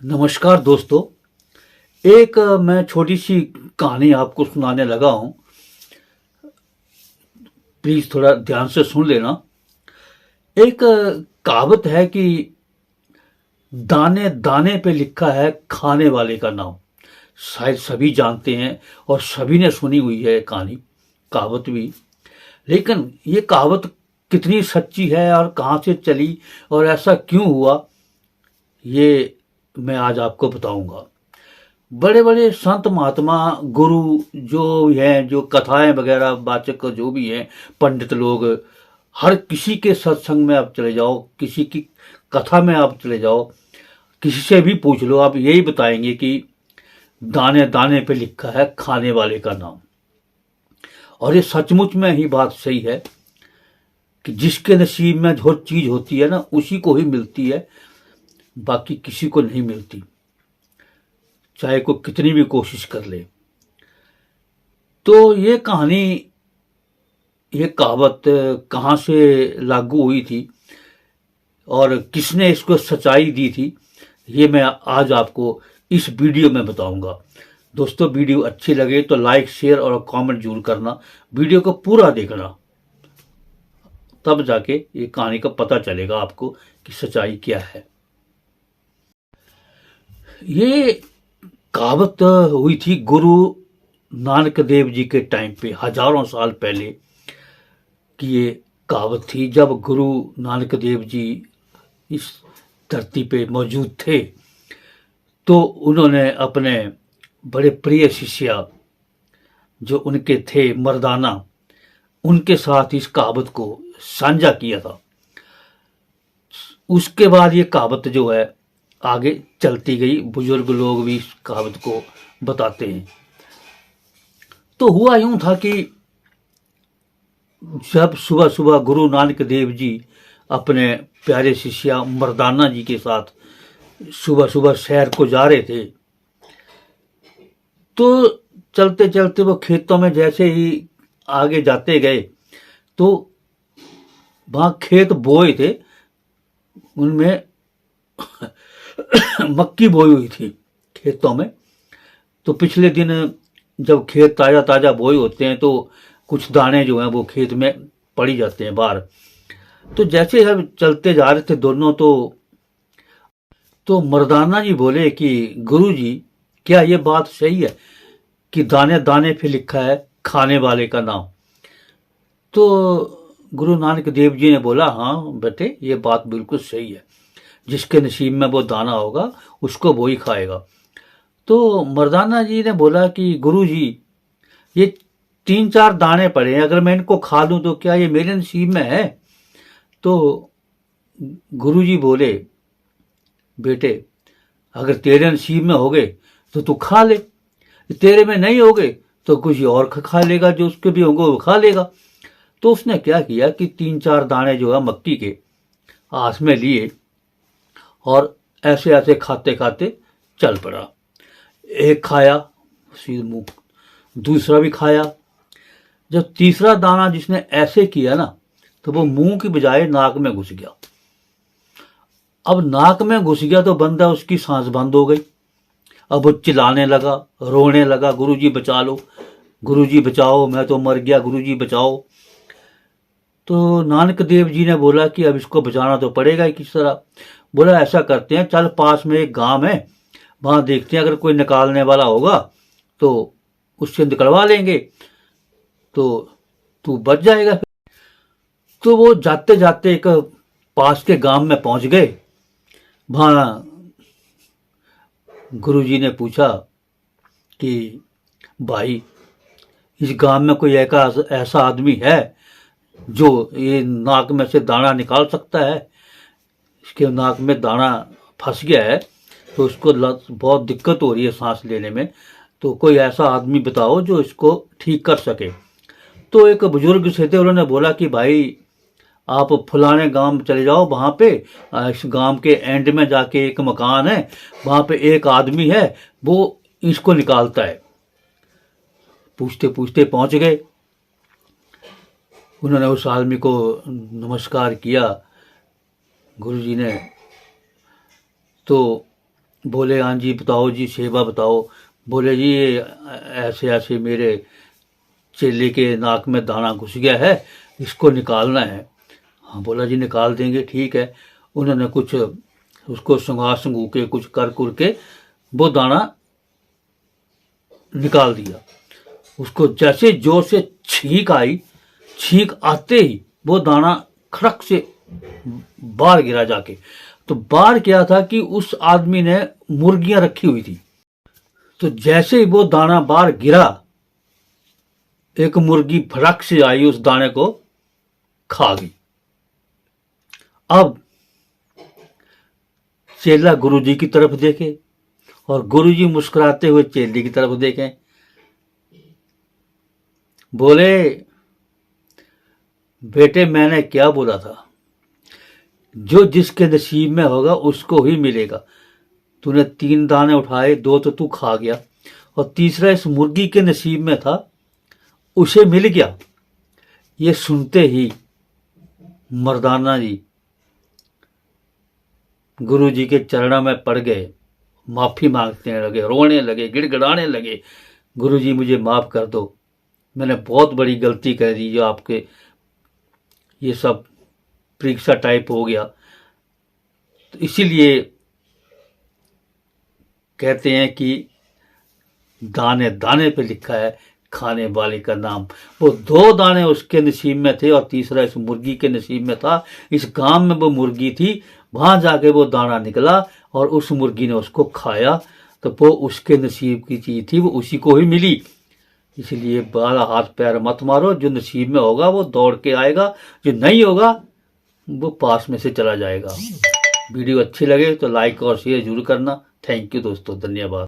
नमस्कार दोस्तों। एक मैं छोटी सी कहानी आपको सुनाने लगा हूँ। प्लीज थोड़ा ध्यान से सुन लेना। एक कहावत है कि दाने दाने पे लिखा है खाने वाले का नाम। शायद सभी जानते हैं और सभी ने सुनी हुई है कहानी, कहावत भी। लेकिन ये कहावत कितनी सच्ची है और कहाँ से चली और ऐसा क्यों हुआ, ये मैं आज आपको बताऊंगा। बड़े बड़े संत महात्मा गुरु जो हैं, जो कथाएं वगैरह वाचक जो भी हैं, पंडित लोग, हर किसी के सत्संग में आप चले जाओ, किसी की कथा में आप चले जाओ, किसी से भी पूछ लो, आप यही बताएंगे कि दाने दाने पे लिखा है खाने वाले का नाम। और ये सचमुच में ही बात सही है कि जिसके नसीब में जो चीज होती है ना, उसी को ही मिलती है, बाकी किसी को नहीं मिलती, चाहे कोई कितनी भी कोशिश कर ले। तो ये कहानी, ये कहावत कहाँ से लागू हुई थी और किसने इसको सच्चाई दी थी, ये मैं आज आपको इस वीडियो में बताऊंगा। दोस्तों, वीडियो अच्छी लगे तो लाइक, शेयर और कमेंट जरूर करना। वीडियो को पूरा देखना, तब जाके ये कहानी का पता चलेगा आपको कि सच्चाई क्या है। ये कहावत हुई थी गुरु नानक देव जी के टाइम पे, हजारों साल पहले की ये कहावत थी, जब गुरु नानक देव जी इस धरती पे मौजूद थे। तो उन्होंने अपने बड़े प्रिय शिष्य जो उनके थे मर्दाना, उनके साथ इस कहावत को साझा किया था। उसके बाद ये कहावत जो है आगे चलती गई, बुजुर्ग लोग भी इस कहावत को बताते हैं। तो हुआ यूं था कि जब सुबह सुबह गुरु नानक देव जी अपने प्यारे शिष्य मर्दाना जी के साथ सुबह सुबह शहर को जा रहे थे, तो चलते चलते वो खेतों में जैसे ही आगे जाते गए तो वहां खेत बोए थे, उनमें मक्की बोई हुई थी खेतों में। तो पिछले दिन जब खेत ताजा ताजा बोए होते हैं तो कुछ दाने जो हैं वो खेत में पड़ी जाते हैं बाहर। तो जैसे हम चलते जा रहे थे दोनों, तो मर्दाना जी बोले कि गुरु जी, क्या ये बात सही है कि दाने दाने पे लिखा है खाने वाले का नाम? तो गुरु नानक देव जी ने बोला, हाँ बेटे, ये बात बिल्कुल सही है, जिसके नसीब में वो दाना होगा उसको वो ही खाएगा। तो मर्दाना जी ने बोला कि गुरु जी, ये 3-4 दाने पड़े हैं, अगर मैं इनको खा लूं तो क्या ये मेरे नसीब में है? तो गुरु जी बोले, बेटे, अगर तेरे नसीब में हो गए तो तू खा ले, तेरे में नहीं हो गए तो कुछ और खा लेगा, जो उसके भी होंगे वो खा लेगा। तो उसने क्या किया कि 3-4 दाने जो है मक्की के हाथ में लिए और ऐसे ऐसे खाते खाते चल पड़ा। एक खाया, सीधे मुंह, दूसरा भी खाया। जब तीसरा दाना जिसने ऐसे किया ना, तो वो मुंह की बजाय नाक में घुस गया। अब नाक में घुस गया तो बंदा, उसकी सांस बंद हो गई। अब वो चिल्लाने लगा, रोने लगा, गुरुजी बचा लो, गुरुजी बचाओ, मैं तो मर गया, गुरुजी बचाओ। तो नानक देव जी ने बोला कि अब इसको बचाना तो पड़ेगा ही किस तरह। बोला, ऐसा करते हैं, चल पास में एक गांव है, वहां देखते हैं, अगर कोई निकालने वाला होगा तो उससे निकलवा लेंगे, तो तू बच जाएगा। तो वो जाते जाते एक पास के गांव में पहुंच गए। वहां गुरुजी ने पूछा कि भाई, इस गांव में कोई ऐसा आदमी है जो ये नाक में से दाना निकाल सकता है? इसके नाक में दाना फंस गया है, तो उसको बहुत दिक्कत हो रही है सांस लेने में, तो कोई ऐसा आदमी बताओ जो इसको ठीक कर सके। तो एक बुजुर्ग से थे, उन्होंने बोला कि भाई, आप फलाने गांव में चले जाओ, वहां पे इस गांव के एंड में जाके एक मकान है, वहां पे एक आदमी है, वो इसको निकालता है। पूछते पूछते पहुंच गए। उन्होंने उस आदमी को नमस्कार किया गुरुजी ने। तो बोले हाँ जी बताओ जी, सेवा बताओ। बोले जी ये ऐसे ऐसे मेरे चेले के नाक में दाना घुस गया है, इसको निकालना है। हाँ बोला जी निकाल देंगे, ठीक है। उन्होंने कुछ उसको संगा संगू के कुछ कर कुर के वो दाना निकाल दिया। उसको जैसे जोर से छींक आई, छींक आते ही वो दाना खड़क से बाहर गिरा जाके। तो बाहर क्या था कि उस आदमी ने मुर्गियां रखी हुई थी, तो जैसे ही वो दाना बाहर गिरा, एक मुर्गी फड़क से आई, उस दाने को खा गई। अब चेला गुरुजी की तरफ देखे और गुरुजी मुस्कुराते हुए चेले की तरफ देखें। बोले बेटे मैंने क्या बोला था, जो जिसके नसीब में होगा उसको ही मिलेगा। तूने 3 दाने उठाए, 2 तो तू खा गया और तीसरा इस मुर्गी के नसीब में था, उसे मिल गया। ये सुनते ही मर्दाना जी गुरु जी के चरणों में पड़ गए, माफी मांगने लगे, रोने लगे, गिड़गिड़ाने लगे। गुरु जी मुझे माफ कर दो, मैंने बहुत बड़ी गलती कर दी, जो आपके ये सब परीक्षा टाइप हो गया। तो इसीलिए कहते हैं कि दाने दाने पे लिखा है खाने वाले का नाम। वो 2 दाने उसके नसीब में थे और तीसरा इस मुर्गी के नसीब में था। इस गांव में वो मुर्गी थी, वहां जाके वो दाना निकला और उस मुर्गी ने उसको खाया, तो वो उसके नसीब की चीज थी, वो उसी को ही मिली। इसलिए बाला हाथ पैर मत मारो, जो नसीब में होगा वो दौड़ के आएगा, जो नहीं होगा वो पास में से चला जाएगा। वीडियो अच्छी लगे तो लाइक और शेयर जरूर करना। थैंक यू दोस्तों, धन्यवाद।